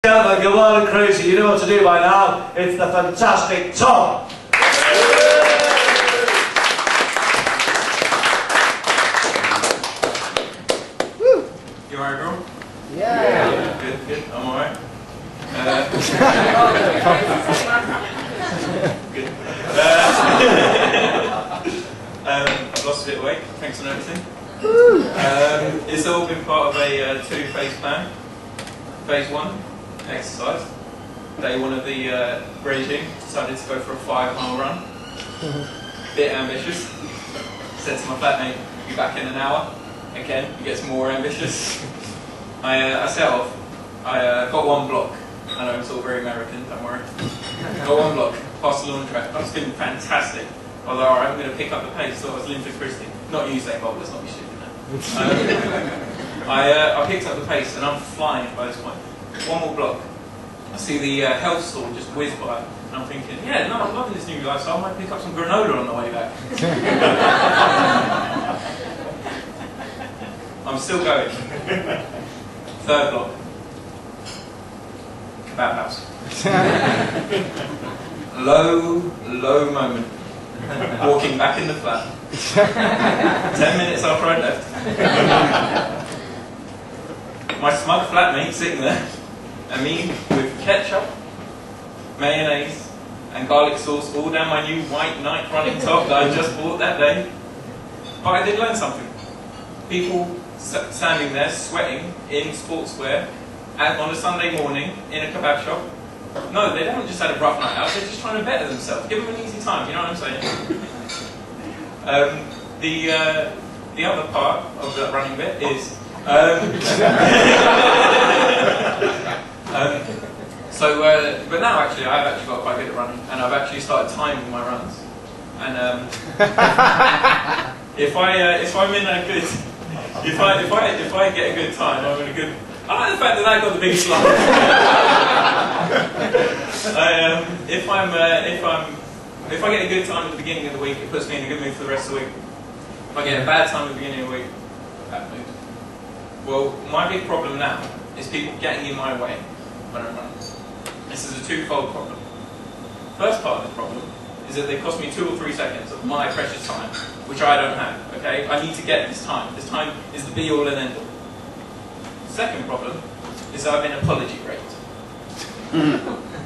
Gentlemen, come on and crazy, you know what to do by now. It's the fantastic Tom. Woo. You alright, bro? Yeah. Good, I'm alright. Good. I've lost a bit of weight, thanks for noticing. It's all been part of a two-phase plan. Phase 1, exercise. Day 1 of the regime, decided to go for a 5-mile run. Bit ambitious. Said to my flatmate, be back in an hour. Again, he gets more ambitious. I set off. I got 1 block. I know it's all very American, don't worry. Got 1 block, past the lawn track. I was feeling fantastic. I was like, alright, I'm going to pick up the pace. So I was Linford Christie. Not Usain Bolt, let's not be stupid now. I picked up the pace and I'm flying by this point. 1 more block. I see the health store just whiz by and I'm thinking, yeah, no, I'm loving this new lifestyle. I might pick up some granola on the way back. I'm still going. 3rd block. Kebab house. Low moment. Walking back in the flat. 10 minutes after I left. My smug flatmate sitting there, and me with ketchup, mayonnaise, and garlic sauce all down my new white night running top that I just bought that day. But I did learn something. People standing there sweating in sportswear on a Sunday morning in a kebab shop. No, they haven't just had a rough night out, they're just trying to better themselves. Give them an easy time, you know what I'm saying? The other part of that running bit is but now actually I've actually got quite good at running, and I've actually started timing my runs. And if I'm in a good, if I get a good time, I'm in a good. I like the fact that I got the biggest slide. If I get a good time at the beginning of the week, it puts me in a good mood for the rest of the week. If I get a bad time at the beginning of the week, bad mood. Well, my big problem now is people getting in my way when I'm running. This is a twofold problem. First part of the problem is that they cost me 2 or 3 seconds of my precious time, which I don't have. Okay, I need to get this time. This time is the be-all and end-all. Second problem is that I've been apology raped.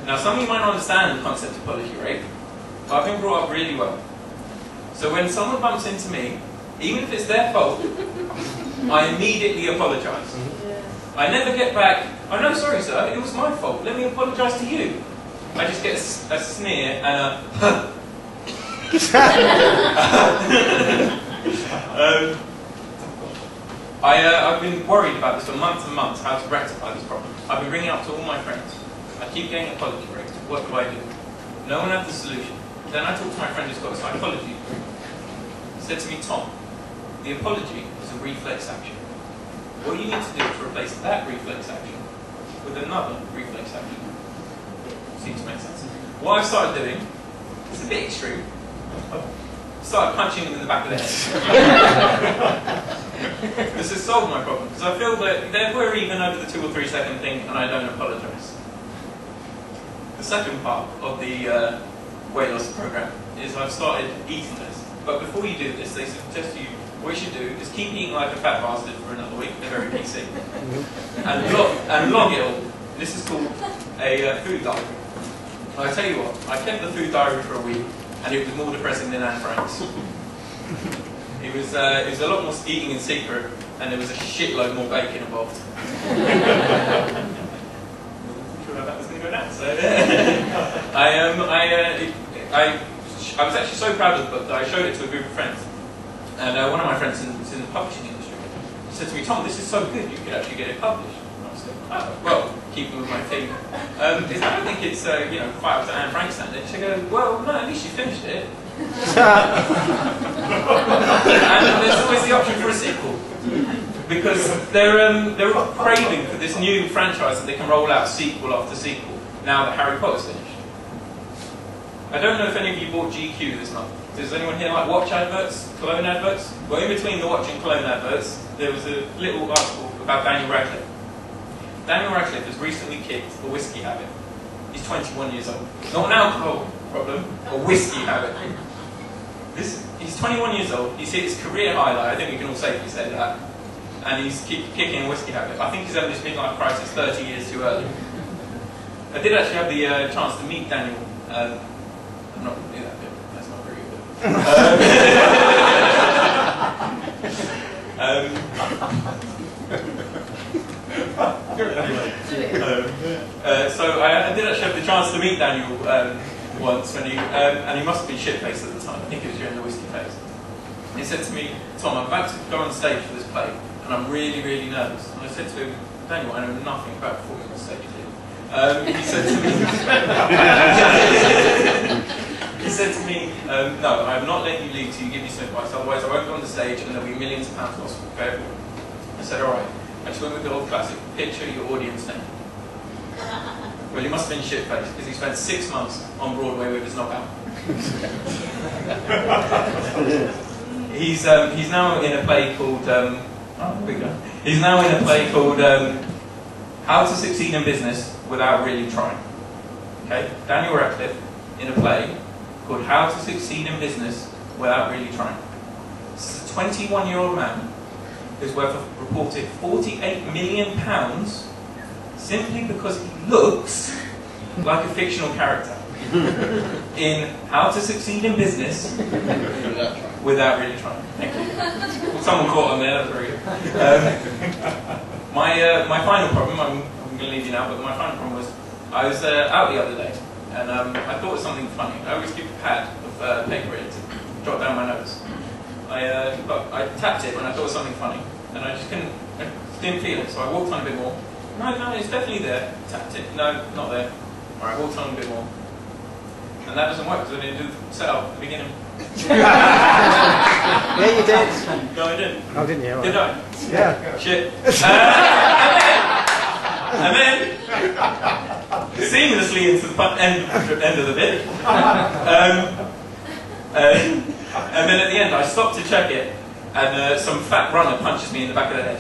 Now, some of you might not understand the concept of apology rape, but I've been brought up really well. So when someone bumps into me, even if it's their fault, I immediately apologise. I never get back, oh no, sorry sir, it was my fault, let me apologise to you. I just get a sneer and a I've been worried about this for months and months, how to rectify this problem. I've been bringing it up to all my friends. I keep getting apology rates. What do I do? No one had the solution. Then I talked to my friend who's got a psychology degree. He said to me, Tom, the apology is a reflex action. What you need to do is replace that reflex action with another reflex action. Seems to make sense. What I've started doing, it's a bit extreme. I've started punching them in the back of the head. This has solved my problem, because I feel that we're even over the 2 or 3 second thing and I don't apologise. The second part of the weight loss program is I've started eating less. But before you do this, they suggest to you, what you should do is keep eating like a fat bastard for another week, they're very PC, and log it all. This is called a food diary. I tell you what, I kept the food diary for a week, and it was more depressing than Anne Frank's. It was a lot more eating in secret, and there was a shitload more bacon involved. That was going to go down. So I was actually so proud of the book that I showed it to a group of friends, and one of my friends is in the publishing industry. He said to me, "Tom, this is so good, you could actually get it published." And I was like, "Oh, well, keeping with my theme, I don't think it's quite up to Anne Frank's standard." She goes, "Well, no, at least you finished it." And there's always the option for a sequel. Because they're craving for this new franchise that they can roll out sequel after sequel, now that Harry Potter's finished. I don't know if any of you bought GQ this month. Does anyone here like watch adverts, cologne adverts? Well, in between the watch and cologne adverts, there was a little article about Daniel Radcliffe. Daniel Radcliffe has recently kicked a whiskey habit. He's 21 years old. Not an alcohol problem, a whiskey habit. He's 21 years old, he's hit his career highlight, I think we can all safely say that, and he's kicking a whiskey habit. I think he's having this midlife crisis 30 years too early. I did actually have the chance to meet Daniel. I'm not going to do that bit, that's not very good. So I did actually have the chance to meet Daniel once when and he must have been shit-faced at the time. I think it was during the whiskey phase. He said to me, "Tom, I'm about to go on stage for this play, and I'm really, really nervous." And I said to him, "Daniel, I know nothing about performing on stage." He said to me, "No, I'm not letting you leave till you give me some advice. Otherwise, I won't go on the stage, and there'll be millions of pounds lost for everyone." I said, "All right." I just went with the old classic: picture your audience name. Well, he must have been shit-faced because he spent 6 months on Broadway with his knockout. He's now in a play called He's now in a play called How to Succeed in Business Without Really Trying. Okay, Daniel Radcliffe in a play called How to Succeed in Business Without Really Trying. This is a 21-year-old man who's worth a reported £48 million simply because he looks like a fictional character in How to Succeed in Business Without Really Trying. Thank you. Someone caught on there, that's very good. My final problem, I'm going to leave you now, but my final problem was I was out the other day and I thought of something funny. I always keep a pad of paper in to jot down my notes. I tapped it when I thought of something funny and I just didn't feel it, so I walked on a bit more. No, it's definitely there. Tapped it. No, not there. Alright, walked on a bit more. And that doesn't work because I didn't do the setup at the beginning. Yeah, you did. No, I didn't. Oh, didn't you? Did I? Yeah. Shit. And then, seamlessly into the end of the bit. And then at the end, I stopped to check it, and some fat runner punches me in the back of the head.